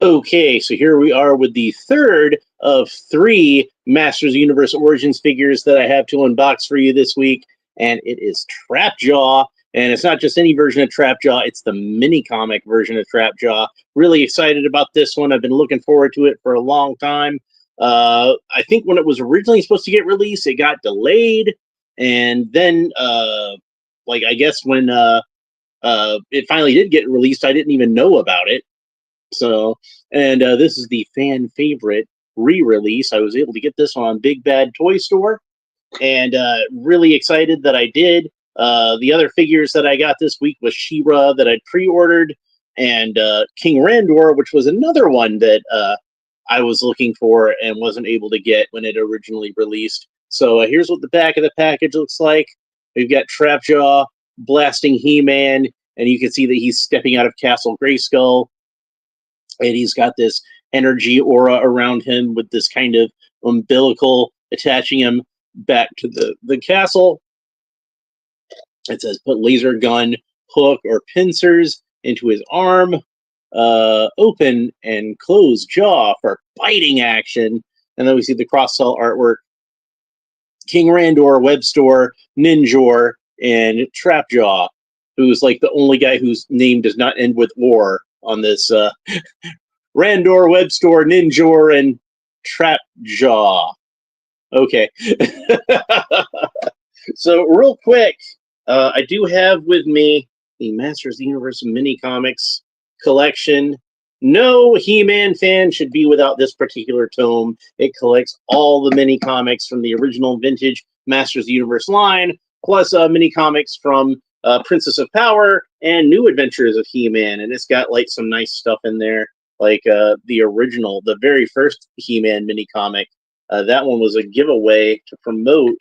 Okay, so here we are with the third of three Masters of the Universe Origins figures that I have to unbox for you this week, and it is Trapjaw. And it's not just any version of Trapjaw, it's the mini comic version of Trapjaw. Really excited about this one. I've been looking forward to it for a long time. I think when it was originally supposed to get released, it got delayed. And then, I guess when it finally did get released, I didn't even know about it. So, and this is the fan favorite re-release. I was able to get this one on Big Bad Toy Store, and really excited that I did. The other figures that I got this week was She-Ra that I'd pre-ordered, and King Randor, which was another one that I was looking for and wasn't able to get when it originally released. So here's what the back of the package looks like. We've got Trapjaw blasting He-Man, and you can see that he's stepping out of Castle Grayskull, and he's got this energy aura around him with this kind of umbilical attaching him back to the castle. It says put laser gun, hook, or pincers into his arm. Open and close jaw for biting action. And then we see the cross-cell artwork. King Randor, Web Store, Ninjor, and Trapjaw, who's like the only guy whose name does not end with "or" on this Randor, Web Store, Ninjor, and Trapjaw. Okay. So real quick, I do have with me the Masters of the Universe mini comics collection. No He-Man fan should be without this particular tome. It collects all the mini comics from the original vintage Masters of the Universe line, plus mini comics from Princess of Power and New Adventures of He-Man. And it's got like some nice stuff in there, like the original, the very first He-Man mini comic. That one was a giveaway to promote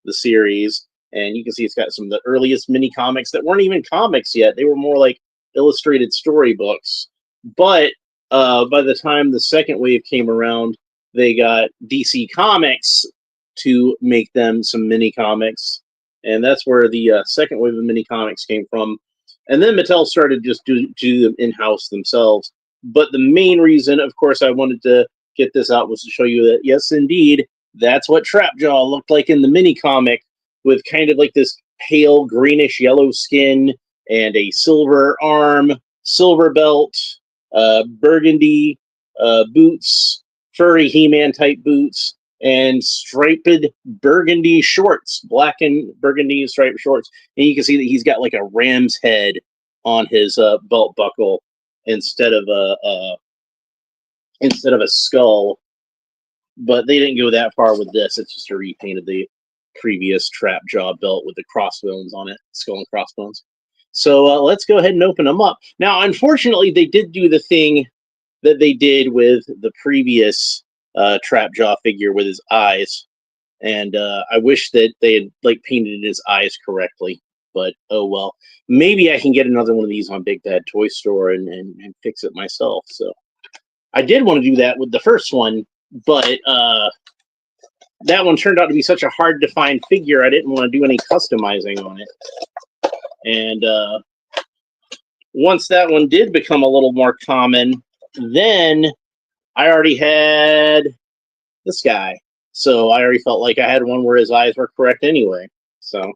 the series, and you can see it's got some of the earliest mini comics that weren't even comics yet. They were more like illustrated storybooks. But by the time the second wave came around, they got DC Comics to make them some mini comics, and that's where the second wave of mini comics came from. And then Mattel started just do them in house themselves. But the main reason, of course, I wanted to get this out was to show you that yes, indeed, that's what Trapjaw looked like in the mini comic, with kind of like this pale greenish yellow skin and a silver arm, silver belt, burgundy boots, furry He-Man type boots, and striped burgundy shorts, black and burgundy striped shorts. And you can see that he's got like a ram's head on his belt buckle instead of a skull. But they didn't go that far with this. It's just a repaint of the previous Trapjaw belt with the crossbones on it, skull and crossbones. So let's go ahead and open them up. Now, unfortunately, they did do the thing that they did with the previous Trapjaw figure with his eyes, and I wish that they had like painted his eyes correctly. But oh well. Maybe I can get another one of these on Big Bad Toy Store and fix it myself. So I did want to do that with the first one, but that one turned out to be such a hard to find figure, I didn't want to do any customizing on it. And once that one did become a little more common, then I already had this guy. So I already felt like I had one where his eyes were correct anyway. So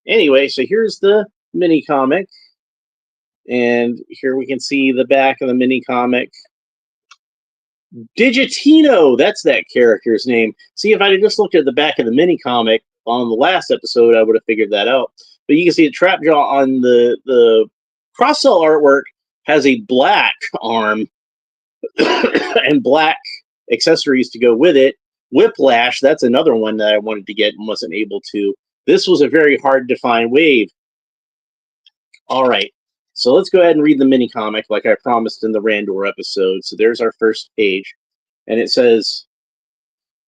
anyway, so here's the mini comic. And here we can see the back of the mini comic. Digitino, that's that character's name. See, if I had just looked at the back of the mini comic on the last episode, I would have figured that out. But you can see the Trapjaw on the cross-cell artwork has a black arm and black accessories to go with it. Whiplash, that's another one that I wanted to get and wasn't able to. This was a very hard to find wave. All right, so let's go ahead and read the mini comic like I promised in the Randor episode. So there's our first page, and it says,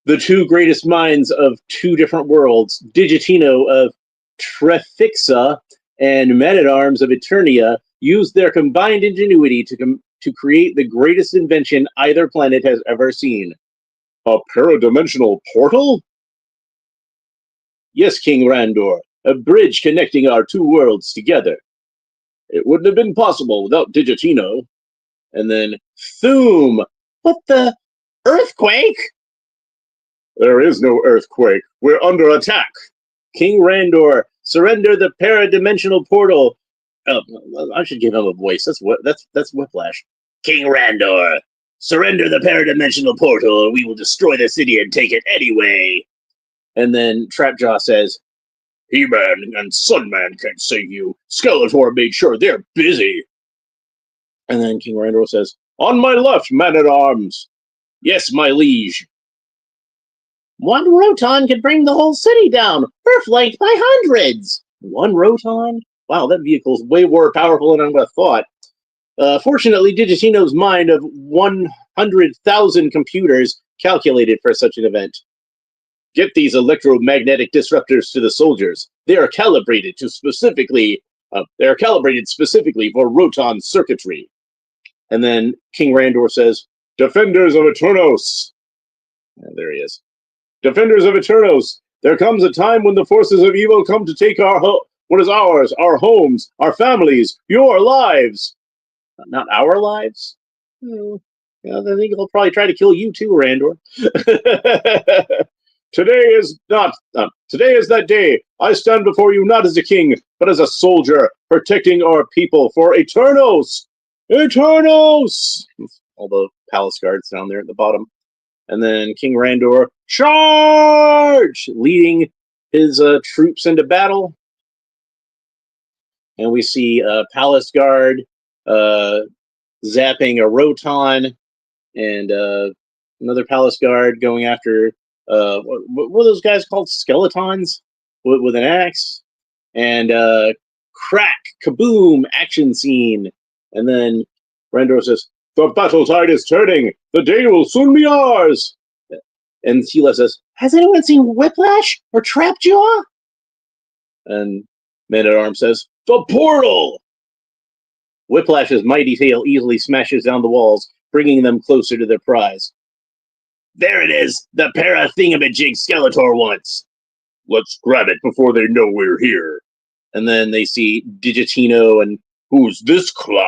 the two greatest minds of two different worlds, Digitino of Trefixa and Man-at-Arms of Eternia, used their combined ingenuity to create the greatest invention either planet has ever seen. A paradimensional portal? Yes, King Randor, a bridge connecting our two worlds together. It wouldn't have been possible without Digitino. And then, Thoom! What the? Earthquake? There is no earthquake. We're under attack. King Randor, surrender the paradimensional portal. Oh, I should give him a voice. That's Whiplash. King Randor, surrender the paradimensional portal, or we will destroy the city and take it anyway. And then Trapjaw says, He-Man and Sunman can't save you. Skeletor made sure they're busy. And then King Randor says, On my left, man-at-arms. Yes, my liege. One Roton could bring the whole city down, Earth-length by hundreds. One Roton? Wow, that vehicle's way more powerful than I would have thought. Fortunately, Digitino's mind of 100,000 computers calculated for such an event. Get these electromagnetic disruptors to the soldiers. They are calibrated specifically for Roton circuitry. And then King Randor says, Defenders of Eternos. There he is. Defenders of Eternos, there comes a time when the forces of evil come to take what is ours, our homes, our families, your lives. Not our lives? Yeah, I think he'll probably try to kill you too, Randor. Today is that day. I stand before you not as a king, but as a soldier, protecting our people for Eternos! Eternos! All the palace guards down there at the bottom. And then King Randor, charge! Leading his troops into battle. And we see a palace guard zapping a Roton, and another palace guard going after, what were those guys called? Skeletons? With an axe. And crack, kaboom, action scene. And then Randor says, The battle tide is turning. The day will soon be ours. And Tila says, Has anyone seen Whiplash or Trapjaw? And Man-at-Arms says, The portal! Whiplash's mighty tail easily smashes down the walls, bringing them closer to their prize. There it is! The para-thingamajig Skeletor wants! Let's grab it before they know we're here. And then they see Digitino and, Who's this clown?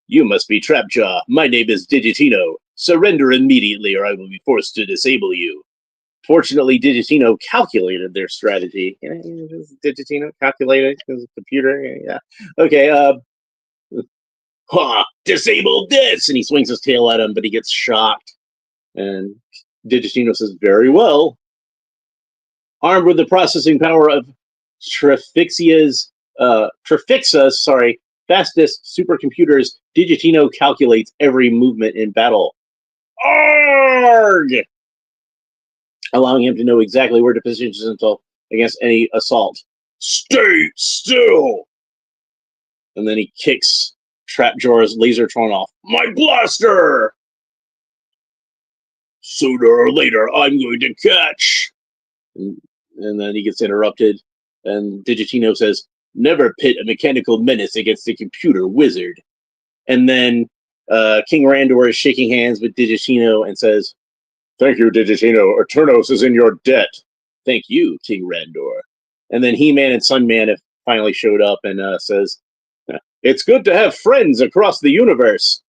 You must be Trapjaw. My name is Digitino. Surrender immediately or I will be forced to disable you. Fortunately, Digitino calculated their strategy. Digitino calculated his computer? Yeah. Okay, disable this! And he swings his tail at him, but he gets shocked. And Digitino says, Very well. Armed with the processing power of Trifixa's fastest supercomputers, Digitino calculates every movement in battle. Arg! Allowing him to know exactly where to position himself against any assault. Stay still! And then he kicks Trapjaw's Lasertron off. My blaster! Sooner or later, I'm going to catch! And then he gets interrupted, and Digitino says, Never pit a mechanical menace against a computer wizard. And then King Randor is shaking hands with Digitino and says, Thank you, Digitino. Eternos is in your debt. Thank you, King Randor. And then He-Man and Sunman have finally showed up and says, It's good to have friends across the universe.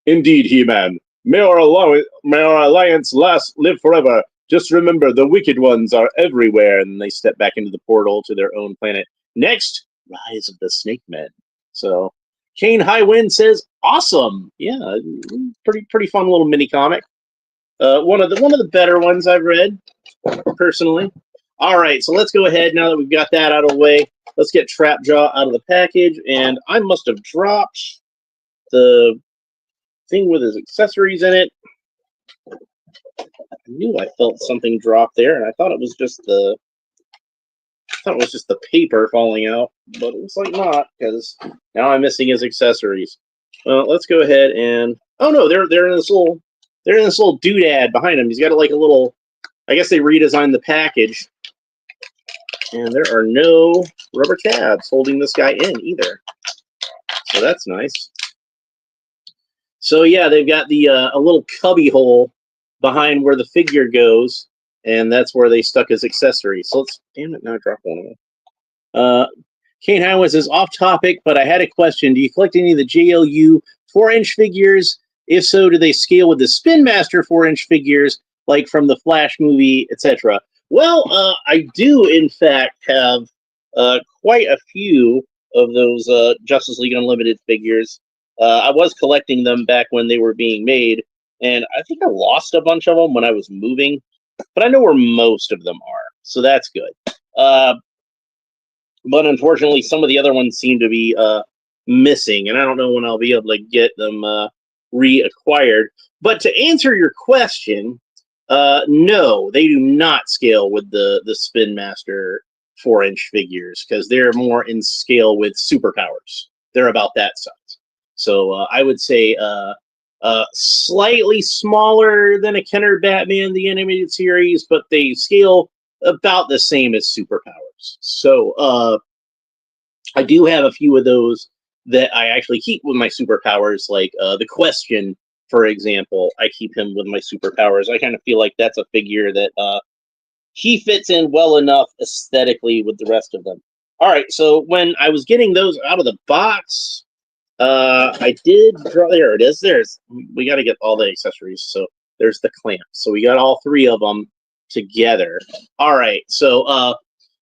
Indeed, He-Man. May our alliance live forever. Just remember, the wicked ones are everywhere. And they step back into the portal to their own planet. Next, Rise of the Snake Men. So, Kane Highwind says, awesome. Yeah, pretty fun little mini comic. One of the better ones I've read, personally. All right, so let's go ahead now that we've got that out of the way. Let's get Trapjaw out of the package, and I must have dropped the thing with his accessories in it. I knew I felt something drop there, and I thought it was just the paper falling out, but it looks like not, because now I'm missing his accessories. Well, let's go ahead and no, they're in this little doodad behind him. He's got like a little. I guess they redesigned the package, and there are no rubber tabs holding this guy in either. So that's nice. So yeah, they've got the a little cubby hole behind where the figure goes, and that's where they stuck his accessories. So let's, damn it, now I dropped one of them. Kane Howes is off topic, but I had a question. Do you collect any of the JLU 4-inch figures? If so, do they scale with the Spin Master 4-inch figures, like from the Flash movie, etc.? Well, I do, in fact, have quite a few of those Justice League Unlimited figures. I was collecting them back when they were being made, and I think I lost a bunch of them when I was moving, but I know where most of them are, so that's good. But unfortunately, some of the other ones seem to be missing, and I don't know when I'll be able to get them reacquired. But to answer your question, no, they do not scale with the Spin Master 4-inch figures because they're more in scale with superpowers. They're about that size. So I would say slightly smaller than a Kenner Batman, the animated series, but they scale about the same as superpowers. So I do have a few of those that I actually keep with my superpowers, like the Question, for example. I keep him with my superpowers. I kind of feel like that's a figure that he fits in well enough aesthetically with the rest of them. All right, so when I was getting those out of the box, I did draw. There it is. We got to get all the accessories. So there's the clamp. So we got all three of them together. All right. So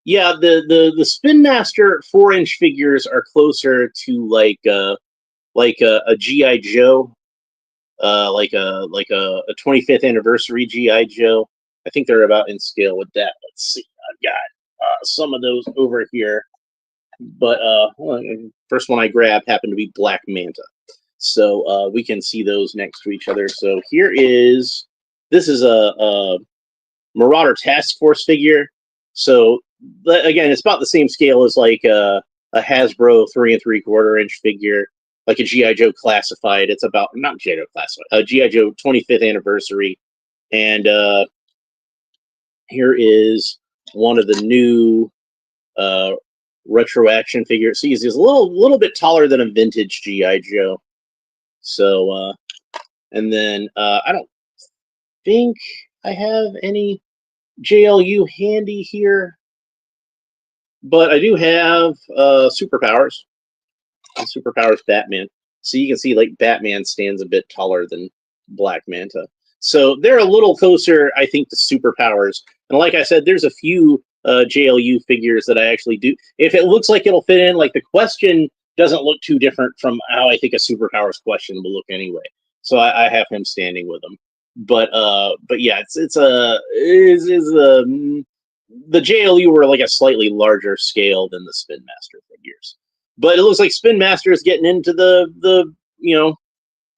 yeah, the Spin Master 4-inch figures are closer to like a GI Joe, like a 25th anniversary GI Joe. I think they're about in scale with that. Let's see. I've got some of those over here. But first one I grabbed happened to be Black Manta. So we can see those next to each other. So this is a Marauder Task Force figure. So again, it's about the same scale as like a Hasbro 3 3/4-inch figure, like a GI Joe Classified. It's about not GI Joe Classified, a GI Joe 25th anniversary. And here is one of the new retro action figure. See, he's a little bit taller than a vintage GI Joe. So and then I don't think I have any JLU handy here, but I do have superpowers. Superpowers Batman. So you can see like Batman stands a bit taller than Black Manta. So they're a little closer, I think, to superpowers. And like I said, there's a few JLU figures that I actually do. If it looks like it'll fit in, like the Question doesn't look too different from how I think a superpowers Question will look anyway. So I have him standing with them. But yeah, the JLU were like a slightly larger scale than the Spin Master figures. But it looks like Spin Master is getting into the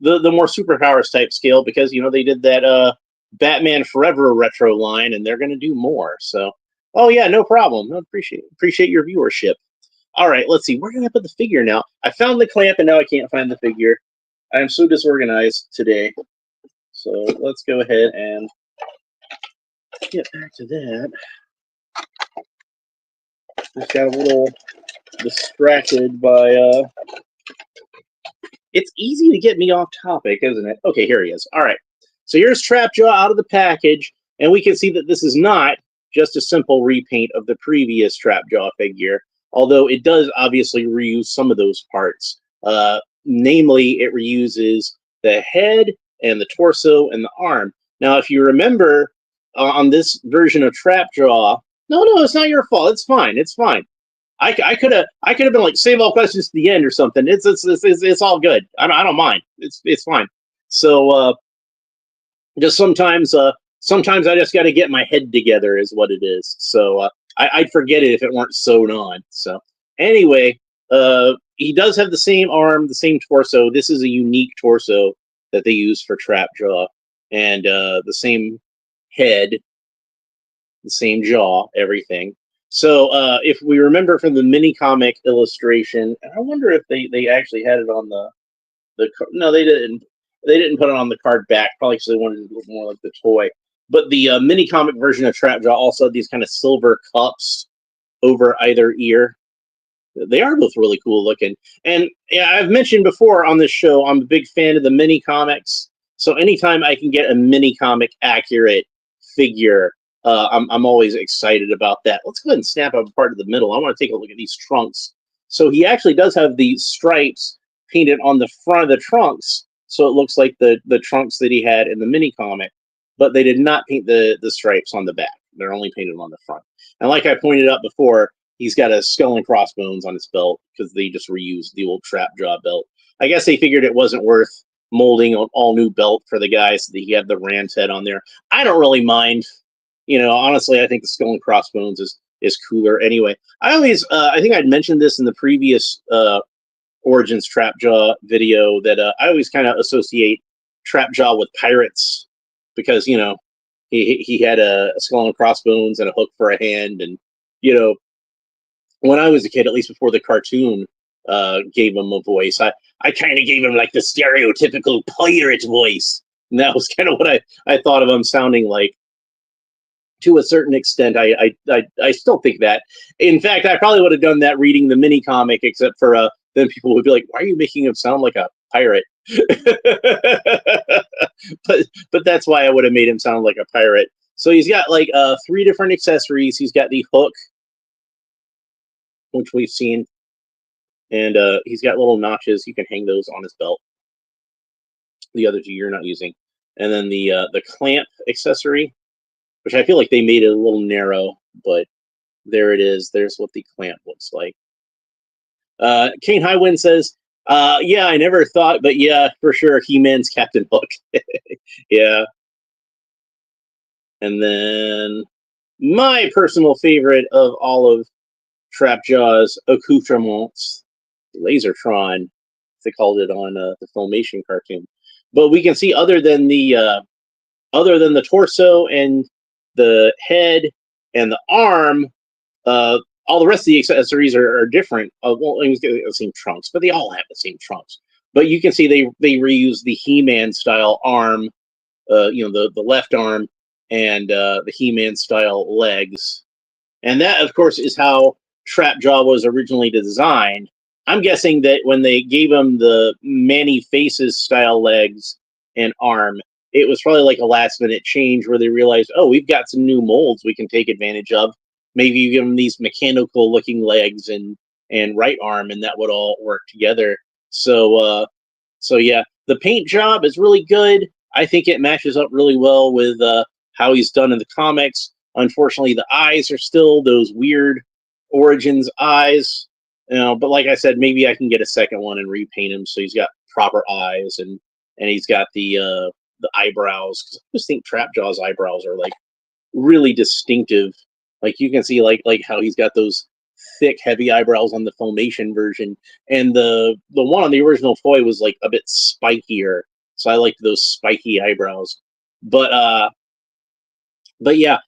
more superpowers type scale because they did that Batman Forever retro line, and they're going to do more. So, oh yeah, no problem. I appreciate your viewership. All right, let's see. Where did I put the figure now? I found the clamp, and now I can't find the figure. I am so disorganized today. So let's go ahead and get back to that. Just got a little distracted by it's easy to get me off topic, isn't it? Okay, here he is. All right, so here's Trapjaw out of the package, and we can see that this is not just a simple repaint of the previous Trapjaw figure, although it does obviously reuse some of those parts. Namely, it reuses the head and the torso and the arm. Now, if you remember on this version of Trapjaw, no, it's not your fault. It's fine. It's fine. I could have been like save all questions to the end or something. It's all good. I don't mind. It's fine. So just sometimes I just got to get my head together is what it is. So I'd forget it if it weren't sewn on. So anyway, he does have the same arm, the same torso. This is a unique torso that they use for Trapjaw, and the same head, the same jaw, everything. So if we remember from the Minicomic illustration, and I wonder if they actually had it on the no, they didn't. They didn't put it on the card back, probably because they wanted it to look more like the toy. But the Minicomic version of Trapjaw also had these kind of silver cups over either ear. They are both really cool looking. And yeah, I've mentioned before on this show, I'm a big fan of the Minicomics. So anytime I can get a Minicomic accurate figure, I'm always excited about that. Let's go ahead and snap up part of the middle. I want to take a look at these trunks. So he actually does have these stripes painted on the front of the trunks, so it looks like the trunks that he had in the mini comic. But they did not paint the stripes on the back. They're only painted on the front. And like I pointed out before, he's got a skull and crossbones on his belt because they just reused the old trap jaw belt. I guess they figured it wasn't worth molding an all new belt for the guy, so that he had the ram's head on there. I don't really mind. Honestly, I think the skull and crossbones is cooler anyway. I think I'd mentioned this in the previous Origins Trapjaw video that I always kind of associate Trapjaw with pirates because he had a skull and crossbones and a hook for a hand, and when I was a kid, at least before the cartoon gave him a voice, I kind of gave him like the stereotypical pirate voice, and that was kind of what I thought of him sounding like. To a certain extent, I still think that. In fact, I probably would have done that reading the mini comic, except for then people would be like, "Why are you making him sound like a pirate?" but that's why I would have made him sound like a pirate. So he's got like 3 different accessories. He's got the hook, which we've seen, and he's got little notches. You can hang those on his belt. The other 2 you're not using, and then the clamp accessory, which I feel like they made it a little narrow, but there it is. There's what the clamp looks like. Kane Highwind says, yeah, I never thought, but yeah, for sure, He-Man's Captain Hook. Yeah. And then my personal favorite of all of Trapjaw's accoutrements, Lasertron, they called it on the Filmation cartoon. But we can see other than the torso and the head and the arm, all the rest of the accessories are different. Well, they get the same trunks, but they all have the same trunks. But you can see they reuse the He-Man style arm, the left arm, and the He-Man style legs. And that, of course, is how Trapjaw was originally designed. I'm guessing that when they gave him the Manny Faces style legs and arm, it was probably like a last minute change where they realized, oh, we've got some new molds we can take advantage of. Maybe you give him these mechanical looking legs and right arm, and that would all work together. So yeah, the paint job is really good. I think it matches up really well with how he's done in the comics. Unfortunately, the eyes are still those weird Origins eyes. But like I said, maybe I can get a second one and repaint him so he's got proper eyes and he's got the eyebrows. Because I just think Trapjaw's eyebrows are like really distinctive. Like you can see like how he's got those thick, heavy eyebrows on the Filmation version, and the one on the original toy was like a bit spikier. So I liked those spiky eyebrows. But yeah,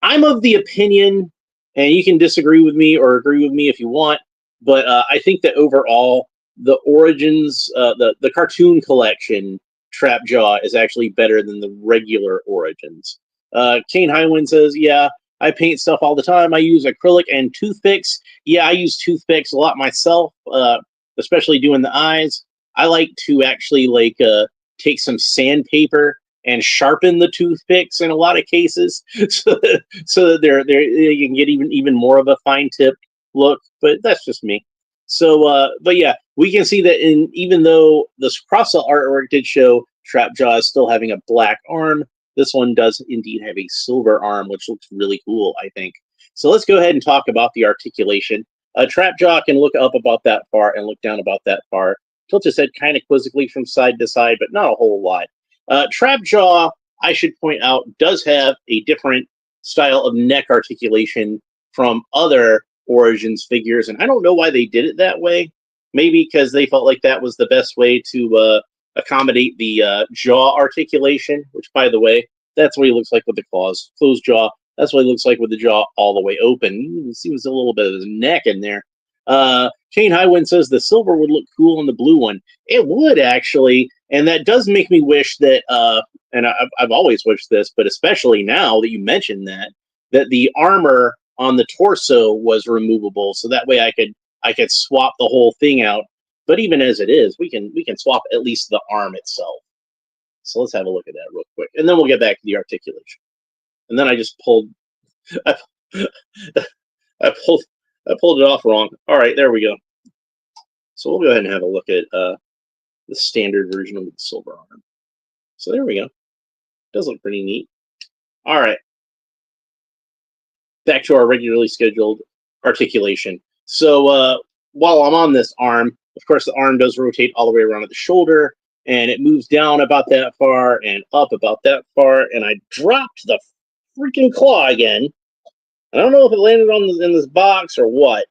I'm of the opinion, and you can disagree with me or agree with me if you want, but I think that overall, the Origins, the cartoon collection, Trapjaw, is actually better than the regular Origins. Kane Highwind says, yeah, I paint stuff all the time. I use acrylic and toothpicks. Yeah, I use toothpicks a lot myself, especially doing the eyes. I like to actually take some sandpaper and sharpen the toothpicks in a lot of cases, so that they can get even more of a fine tip look. But that's just me. So, but yeah, we can see that even though this cross-cell artwork did show Trapjaw is still having a black arm, this one does indeed have a silver arm, which looks really cool, I think. So let's go ahead and talk about the articulation. Trapjaw can look up about that far and look down about that far. Tilt his head kind of quizzically from side to side, but not a whole lot. Trapjaw, I should point out, does have a different style of neck articulation from other Origins figures, and I don't know why they did it that way. Maybe because they felt like that was the best way to accommodate the jaw articulation, which, by the way, that's what he looks like with the claws. Closed jaw, that's what he looks like with the jaw all the way open. It seems a little bit of his neck in there. Kane Highwind says the silver would look cool on the blue one. It would, actually, and that does make me wish that, and I've always wished this, but especially now that you mentioned that the armor on the torso was removable, so that way I could swap the whole thing out. But even as it is, we can swap at least the arm itself. So let's have a look at that real quick, and then we'll get back to the articulation. And then I just pulled, I pulled it off wrong. All right, there we go. So we'll go ahead and have a look at the standard version of the silver arm. So there we go. Does look pretty neat. All right. Back to our regularly scheduled articulation. So while I'm on this arm, of course, the arm does rotate all the way around at the shoulder, and it moves down about that far and up about that far, and I dropped the freaking claw again. I don't know if it landed in this box or what,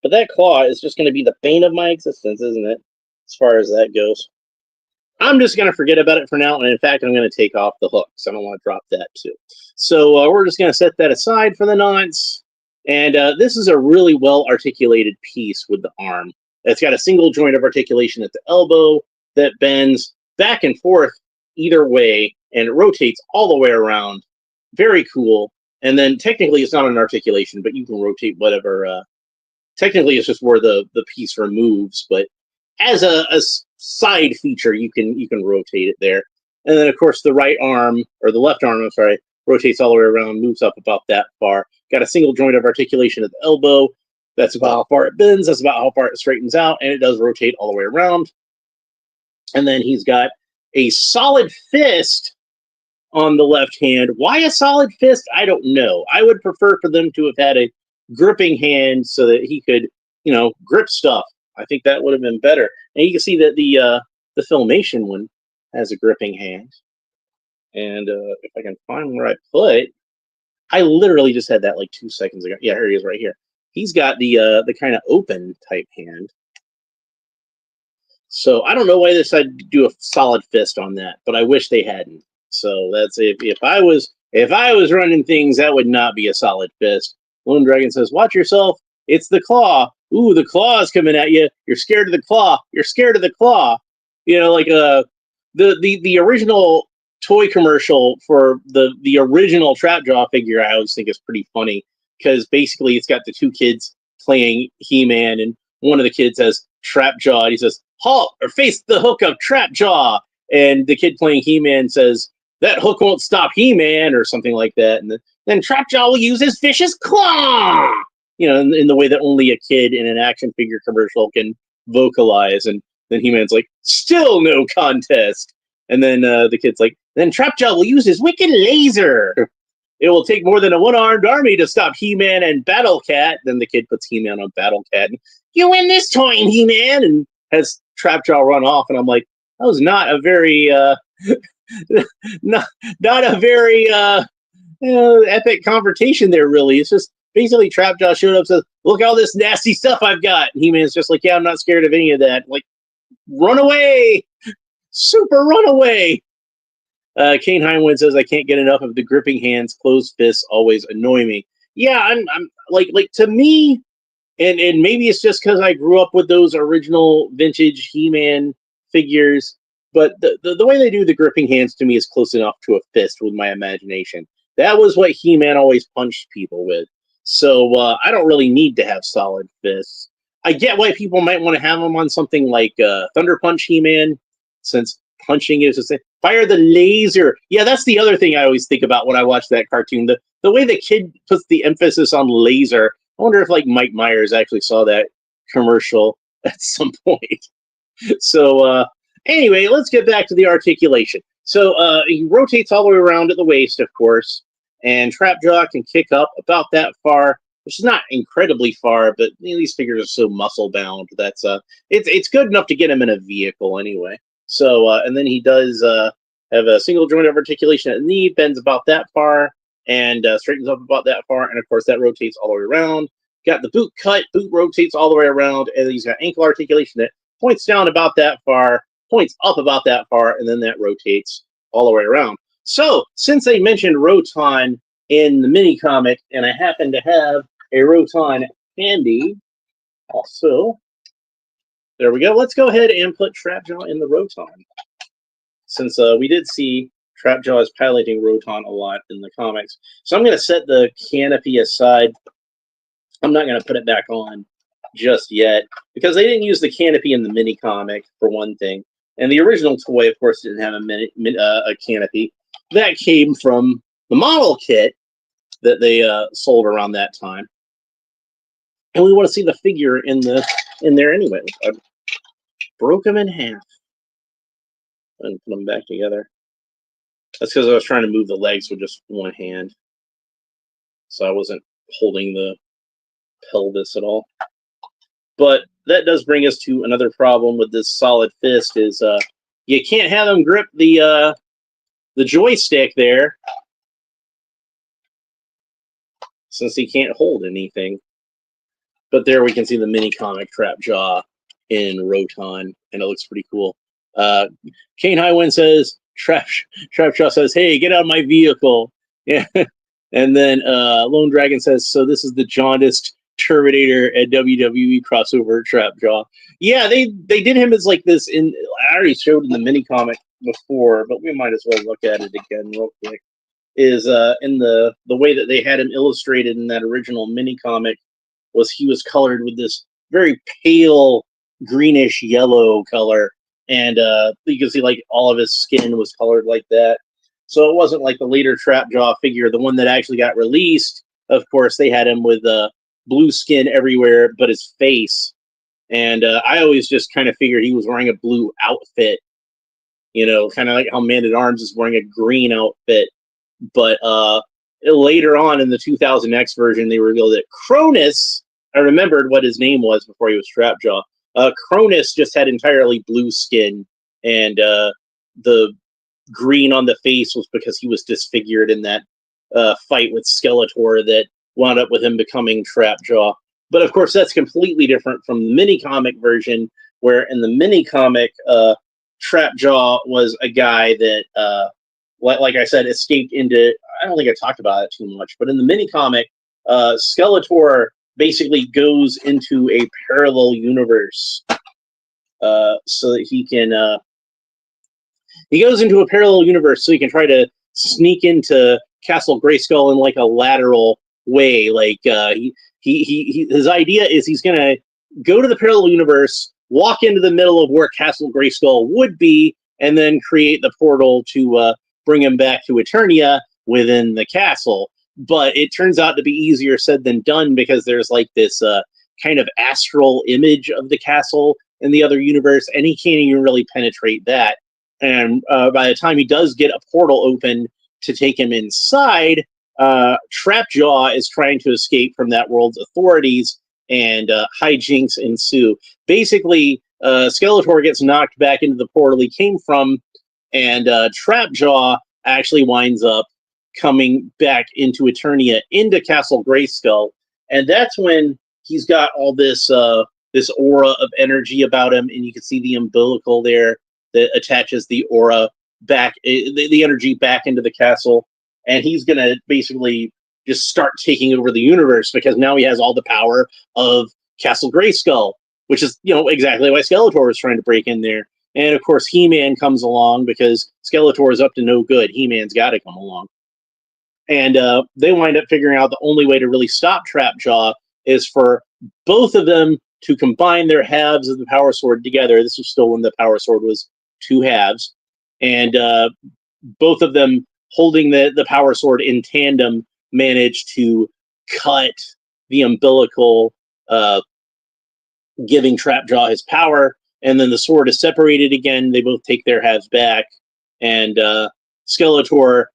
but that claw is just going to be the bane of my existence, isn't it? As far as that goes. I'm just going to forget about it for now, and in fact, I'm going to take off the hook, so I don't want to drop that too. So we're just going to set that aside for the nonce, and this is a really well-articulated piece with the arm. It's got a single joint of articulation at the elbow that bends back and forth either way, and it rotates all the way around. Very cool. And then technically it's not an articulation, but you can rotate whatever. Technically it's just where the piece removes, but as a side feature, you can rotate it there. And then of course the right arm, or the left arm, I'm sorry, rotates all the way around, moves up about that far. Got a single joint of articulation at the elbow. That's about how far it bends. That's about how far it straightens out, and it does rotate all the way around. And then he's got a solid fist on the left hand. Why a solid fist? I don't know. I would prefer for them to have had a gripping hand so that he could, grip stuff. I think that would have been better. And you can see that the Filmation one has a gripping hand. And if I can find where I put, I literally just had that like 2 seconds ago. Yeah, here he is right here. He's got the kind of open type hand. So I don't know why they decided to do a solid fist on that, but I wish they hadn't. So that's if I was running things, that would not be a solid fist. Lone Dragon says, "Watch yourself. It's the claw. Ooh, the claw is coming at you. You're scared of the claw. You're scared of the claw." Like the original toy commercial for the original Trapjaw figure, I always think is pretty funny because basically it's got the two kids playing He-Man, and one of the kids has Trapjaw, and he says, "Halt or face the hook of Trapjaw," and the kid playing He-Man says, "That hook won't stop He-Man," or something like that, and then Trapjaw will use his vicious claw, in the way that only a kid in an action figure commercial can vocalize, and then He-Man's like, "Still no contest," and then the kid's like, "Then Trapjaw will use his wicked laser. It will take more than a one-armed army to stop He-Man and Battle Cat." Then the kid puts He-Man on Battle Cat, and "You win this toy, He-Man," and has Trapjaw run off, and I'm like, that was not a very not a very epic confrontation there, really. It's just basically Trapjaw showed up and says, "Look all this nasty stuff I've got." And He-Man's just like, "Yeah, I'm not scared of any of that." Like, run away! Super run away! Kane Heinwood says, "I can't get enough of the gripping hands. Closed fists always annoy me." Yeah, I'm like to me, and maybe it's just because I grew up with those original vintage He-Man figures, but the way they do the gripping hands to me is close enough to a fist with my imagination. That was what He-Man always punched people with. So I don't really need to have solid fists. I get why people might want to have them on something like Thunder Punch He-Man, since punching is just fire the laser. Yeah, that's the other thing I always think about when I watch that cartoon. The way the kid puts the emphasis on laser. I wonder if like Mike Myers actually saw that commercial at some point. So anyway, let's get back to the articulation. So he rotates all the way around at the waist, of course, and Trapjaw can kick up about that far, which is not incredibly far, but these figures are so muscle bound that's it's good enough to get him in a vehicle anyway. So and then he does have a single joint of articulation at the knee, bends about that far, and straightens up about that far, and of course that rotates all the way around. Got the boot cut, boot rotates all the way around, and then he's got ankle articulation that points down about that far, points up about that far, and then that rotates all the way around. So, since they mentioned Roton in the Minicomic, and I happen to have a Roton handy, also, there we go. Let's go ahead and put Trapjaw in the Roton, since we did see Trapjaw is piloting Roton a lot in the comics. So I'm going to set the canopy aside. I'm not going to put it back on just yet, because they didn't use the canopy in the Minicomic, for one thing. And the original toy, of course, didn't have a canopy. That came from the model kit that they sold around that time. And we want to see the figure in the in there anyway. I broke them in half and put them back together. That's because I was trying to move the legs with just one hand, so I wasn't holding the pelvis at all. But that does bring us to another problem with this solid fist: is you can't have him grip the joystick there, since he can't hold anything. But there we can see the Minicomic Trapjaw in Roton, and it looks pretty cool. Kane Highwind says, Trapjaw says, hey, get out of my vehicle. Yeah. And then Lone Dragon says, so this is the jaundiced Terminator at WWE crossover Trapjaw. Yeah, they did him as like this in, I already showed in the Minicomic before, but we might as well look at it again real quick. Is in the way that they had him illustrated in that original Minicomic, was he was colored with this very pale greenish yellow color, and you can see like all of his skin was colored like that. So it wasn't like the later Trapjaw figure, the one that actually got released. Of course, they had him with blue skin everywhere but his face, and I always just kind of figured he was wearing a blue outfit, you know, kind of like how Man at Arms is wearing a green outfit. But later on in the 2000X version, they revealed that Cronus, I remembered what his name was before he was Trapjaw. Cronus just had entirely blue skin, and the green on the face was because he was disfigured in that fight with Skeletor that wound up with him becoming Trapjaw. But of course, that's completely different from the mini-comic version, where in the mini-comic, Trapjaw was a guy that, like I said, escaped into, I don't think I talked about it too much, but in the mini-comic, Skeletor basically goes into a parallel universe so that he can, he goes into a parallel universe so he can try to sneak into Castle Grayskull in like a lateral way. Like his idea is he's going to go to the parallel universe, walk into the middle of where Castle Grayskull would be, and then create the portal to bring him back to Eternia within the castle. But it turns out to be easier said than done, because there's like this kind of astral image of the castle in the other universe, and he can't even really penetrate that. And by the time he does get a portal open to take him inside, Trapjaw is trying to escape from that world's authorities, and hijinks ensue. Basically, Skeletor gets knocked back into the portal he came from, and Trapjaw actually winds up coming back into Eternia, into Castle Grayskull, and that's when he's got all this this aura of energy about him, and you can see the umbilical there that attaches the aura back, the energy back into the castle, and he's gonna basically just start taking over the universe, because now he has all the power of Castle Grayskull, which is, you know, exactly why Skeletor was trying to break in there. And of course, He-Man comes along, because Skeletor is up to no good. He-Man's got to come along. And they wind up figuring out the only way to really stop Trapjaw is for both of them to combine their halves of the Power Sword together. This was still when the Power Sword was two halves. And both of them, holding the Power Sword in tandem, managed to cut the umbilical, giving Trapjaw his power. And then the sword is separated again. They both take their halves back. And Skeletor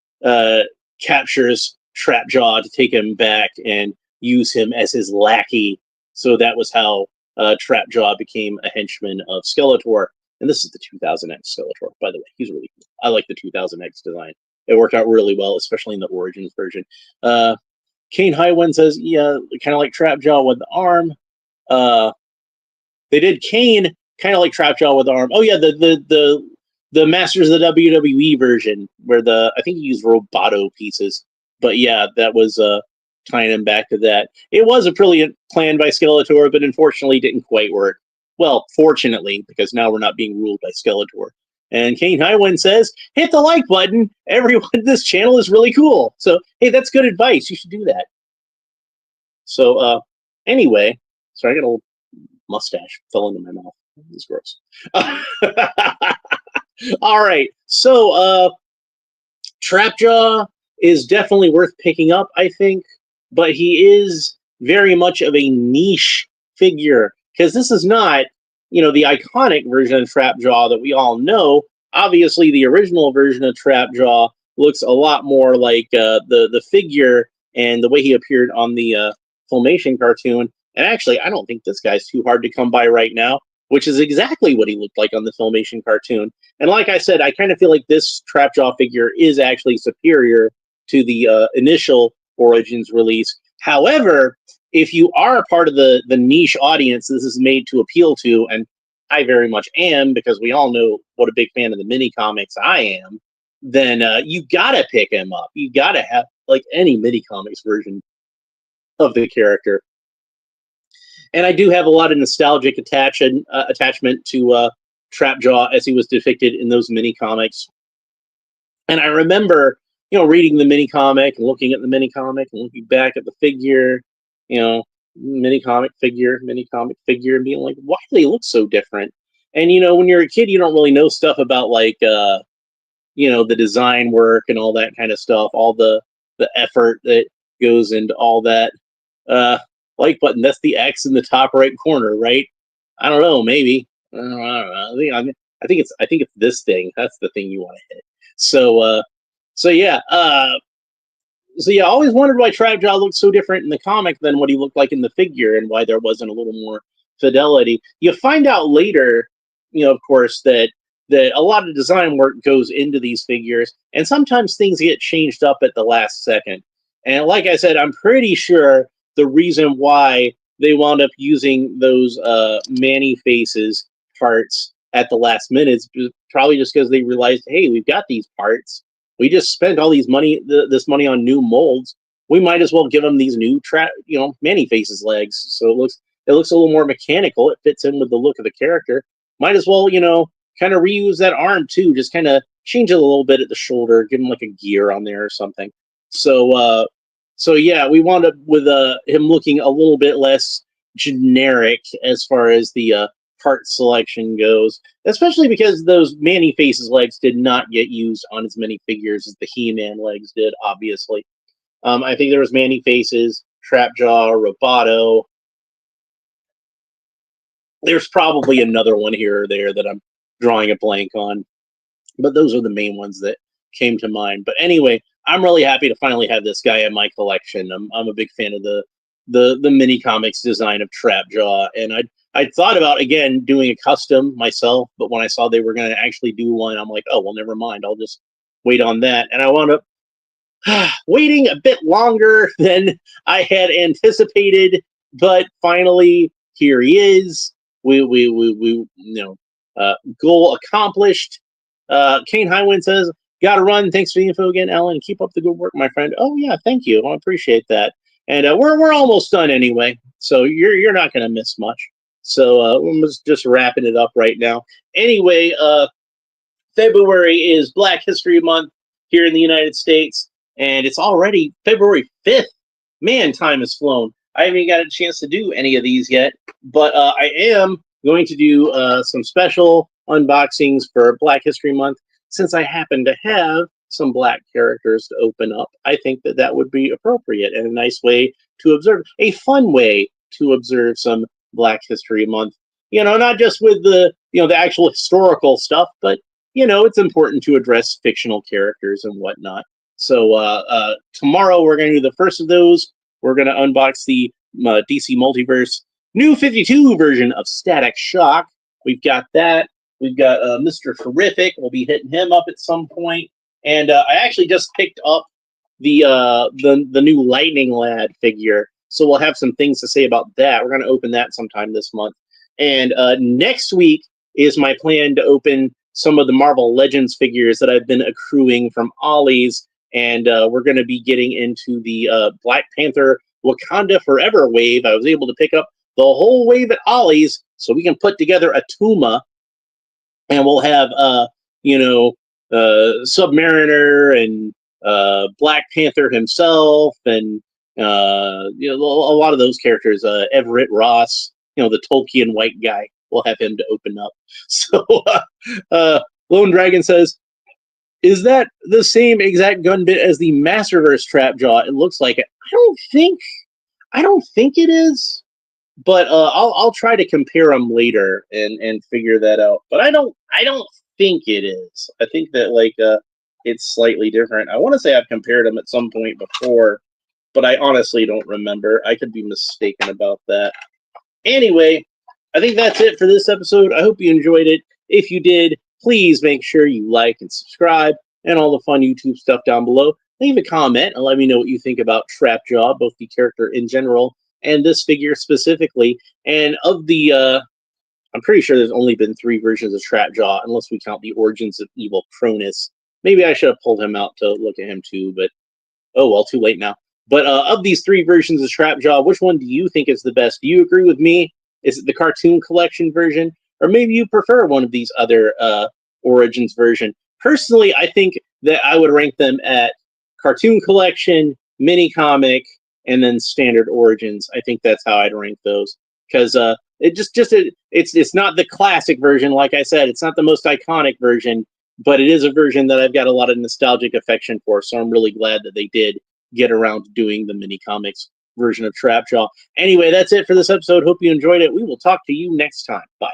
captures Trapjaw to take him back and use him as his lackey. So that was how Trapjaw became a henchman of Skeletor. And this is the 2000X Skeletor, by the way. He's really cool. I like the 2000X design. It worked out really well, especially in the Origins version. Kane Highwind says, yeah, kind of like Trapjaw with the arm. They did Kane kind of like Trapjaw with the arm. Oh yeah, the Masters of the WWE version, where I think he used Roboto pieces. But yeah, that was tying him back to that. It was a brilliant plan by Skeletor, but unfortunately didn't quite work. Well, fortunately, because now we're not being ruled by Skeletor. And Kane Highwind says, hit the like button. Everyone, this channel is really cool. So, hey, that's good advice. You should do that. So, anyway, sorry, I got a little mustache fell into my mouth. It's gross. All right. So, Trapjaw is definitely worth picking up, I think. But he is very much of a niche figure. because this is not, the iconic version of Trapjaw that we all know. Obviously, the original version of Trapjaw looks a lot more like the figure and the way he appeared on the Filmation cartoon. And actually, I don't think this guy's too hard to come by right now, which is exactly what he looked like on the Filmation cartoon. And like I said, I kind of feel like this Trapjaw figure is actually superior to the initial Origins release. However, if you are a part of the niche audience this is made to appeal to, and I very much am, because we all know what a big fan of the mini comics I am, then you gotta pick him up. You gotta have like any mini comics version of the character. And I do have a lot of nostalgic attachment to Trapjaw as he was depicted in those mini comics. And I remember, reading the mini comic and looking at the mini comic and looking back at the figure, mini comic figure, and being like, why do they look so different? And when you're a kid, you don't really know stuff about like the design work and all that kind of stuff, all the effort that goes into all that. Like button, that's the X in the top right corner, right? I don't know, maybe. I don't know. I think it's this thing. That's the thing you want to hit. So yeah. I always wondered why Trapjaw looked so different in the comic than what he looked like in the figure, and why there wasn't a little more fidelity. You find out later, of course, that a lot of design work goes into these figures, and sometimes things get changed up at the last second. And like I said, I'm pretty sure the reason why they wound up using those Manny Faces parts at the last minute is probably just because they realized, hey, we've got these parts. We just spent all this money on new molds. We might as well give them these new Manny Faces legs. So it looks a little more mechanical. It fits in with the look of the character. Might as well, kind of reuse that arm too. Just kind of change it a little bit at the shoulder, give him like a gear on there or something. So yeah, we wound up with him looking a little bit less generic as far as the part selection goes, especially because those Manny Faces legs did not get used on as many figures as the He-Man legs did, obviously. I think there was Manny Faces, Trapjaw, Roboto. There's probably another one here or there that I'm drawing a blank on, but those are the main ones that came to mind. But anyway, I'm really happy to finally have this guy in my collection. I'm a big fan of the mini comics design of Trapjaw, and I'd thought about again doing a custom myself, but when I saw they were going to actually do one, I'm like, oh well, never mind. I'll just wait on that. And I wound up waiting a bit longer than I had anticipated, but finally here he is. We goal accomplished. Kane Highwind says, "Gotta run. Thanks for the info again, Alan. Keep up the good work, my friend." Oh yeah, thank you. I appreciate that. And we're almost done anyway, so you're not gonna miss much. So we're just wrapping it up right now. Anyway, February is Black History Month here in the United States, and it's already February 5th. Man, time has flown. I haven't even got a chance to do any of these yet, but I am going to do some special unboxings for Black History Month. Since I happen to have some Black characters to open up, I think that would be appropriate and a nice way to observe, a fun way to observe some Black History Month. Not just with the actual historical stuff, but it's important to address fictional characters and whatnot. So tomorrow we're going to do the first of those. We're going to unbox the DC Multiverse New 52 version of Static Shock. We've got that. We've got Mr. Terrific. We'll be hitting him up at some point. And I actually just picked up the new Lightning Lad figure, so we'll have some things to say about that. We're going to open that sometime this month. And next week is my plan to open some of the Marvel Legends figures that I've been accruing from Ollie's, and we're going to be getting into the Black Panther Wakanda Forever wave. I was able to pick up the whole wave at Ollie's, so we can put together a Tuma, and we'll have Submariner and Black Panther himself, and a lot of those characters. Everett Ross, the Tolkien white guy. We'll have him to open up. So Lone Dragon says, "Is that the same exact gun bit as the Masterverse Trapjaw? It looks like it." I don't think it is. but I'll try to compare them later and figure that out. But I don't think it is. I think that it's slightly different. I want to say I've compared them at some point before, but I honestly don't remember. I could be mistaken about that. Anyway, I think that's it for this episode. I hope you enjoyed it. If you did, please make sure you like and subscribe and all the fun YouTube stuff down below. Leave a comment and let me know what you think about Trapjaw, both the character in general and this figure specifically. And of the, I'm pretty sure there's only been 3 versions of Trapjaw, unless we count the Origins of Evil Cronus. Maybe I should have pulled him out to look at him too, but oh well, too late now. But of these 3 versions of Trapjaw, which one do you think is the best? Do you agree with me? Is it the cartoon collection version? Or maybe you prefer one of these other Origins version? Personally, I think that I would rank them at cartoon collection, mini comic, and then standard Origins. I think that's how I'd rank those. Because it's not the classic version, like I said. It's not the most iconic version, but it is a version that I've got a lot of nostalgic affection for. So I'm really glad that they did get around to doing the mini comics version of Trapjaw. Anyway, that's it for this episode. Hope you enjoyed it. We will talk to you next time. Bye.